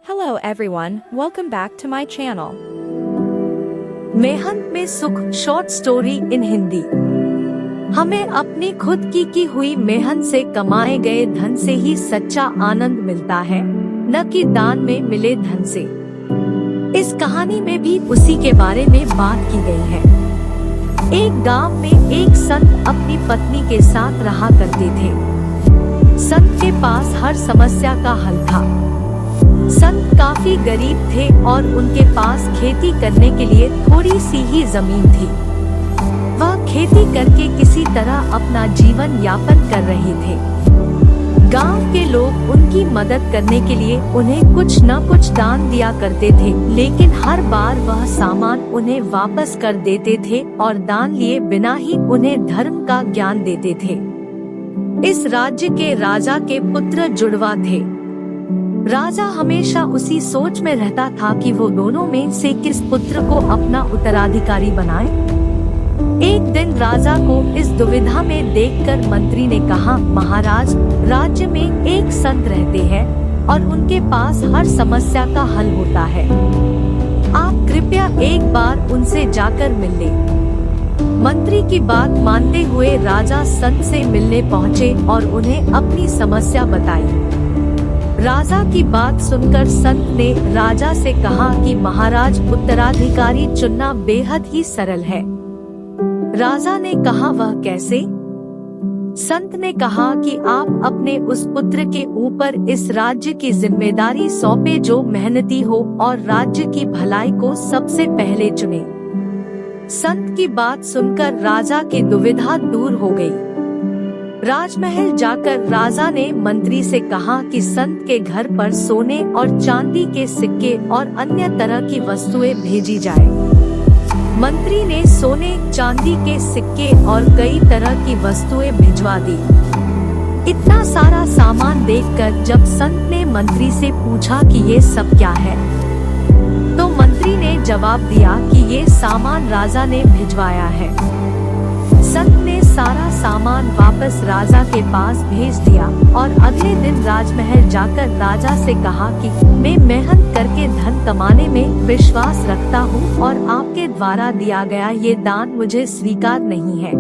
Hello everyone, welcome back to my channel. मेहनत में सुख शॉर्ट स्टोरी इन हिंदी। हमें अपनी खुद की हुई मेहनत से कमाए गए धन से ही सच्चा आनंद मिलता है, न कि दान में मिले धन से। इस कहानी में भी उसी के बारे में बात की गई है। एक गांव में एक संत अपनी पत्नी के साथ रहा करते थे। संत के पास हर समस्या का हल था। संत काफी गरीब थे और उनके पास खेती करने के लिए थोड़ी सी ही जमीन थी। वह खेती करके किसी तरह अपना जीवन यापन कर रहे थे। गांव के लोग उनकी मदद करने के लिए उन्हें कुछ न कुछ दान दिया करते थे, लेकिन हर बार वह सामान उन्हें वापस कर देते थे और दान लिए बिना ही उन्हें धर्म का ज्ञान देते थे। इस राज्य के राजा के पुत्र जुड़वा थे। राजा हमेशा उसी सोच में रहता था कि वो दोनों में से किस पुत्र को अपना उत्तराधिकारी बनाए। एक दिन राजा को इस दुविधा में देखकर मंत्री ने कहा, महाराज, राज्य में एक संत रहते हैं और उनके पास हर समस्या का हल होता है। आप कृपया एक बार उनसे जाकर मिल लें। मंत्री की बात मानते हुए राजा संत से मिलने पहुँचे और उन्हें अपनी समस्या बताई। राजा की बात सुनकर संत ने राजा से कहा कि महाराज, उत्तराधिकारी चुनना बेहद ही सरल है। राजा ने कहा, वह कैसे? संत ने कहा कि आप अपने उस पुत्र के ऊपर इस राज्य की जिम्मेदारी सौंपे जो मेहनती हो और राज्य की भलाई को सबसे पहले चुने। संत की बात सुनकर राजा की दुविधा दूर हो गई। राजमहल जाकर राजा ने मंत्री से कहा कि संत के घर पर सोने और चांदी के सिक्के और अन्य तरह की वस्तुएं भेजी जाए। मंत्री ने सोने चांदी के सिक्के और कई तरह की वस्तुएं भिजवा दी। इतना सारा सामान देखकर जब संत ने मंत्री से पूछा कि ये सब क्या है, तो मंत्री ने जवाब दिया कि ये सामान राजा ने भिजवाया है। संत ने सारा सामान वापस राजा के पास भेज दिया और अगले दिन राजमहल जाकर राजा से कहा कि मैं मेहनत करके धन कमाने में विश्वास रखता हूँ और आपके द्वारा दिया गया ये दान मुझे स्वीकार नहीं है।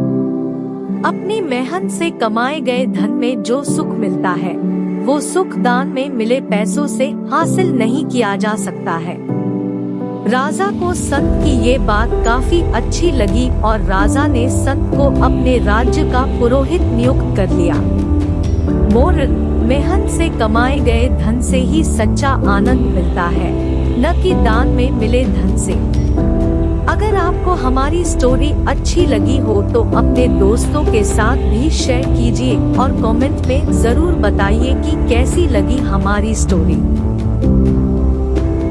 अपनी मेहनत से कमाए गए धन में जो सुख मिलता है, वो सुख दान में मिले पैसों से हासिल नहीं किया जा सकता है। राजा को संत की ये बात काफी अच्छी लगी और राजा ने संत को अपने राज्य का पुरोहित नियुक्त कर लिया। मोरल: मेहनत से कमाए गए धन से ही सच्चा आनंद मिलता है, न कि दान में मिले धन से। अगर आपको हमारी स्टोरी अच्छी लगी हो तो अपने दोस्तों के साथ भी शेयर कीजिए और कमेंट में जरूर बताइए कि कैसी लगी हमारी स्टोरी।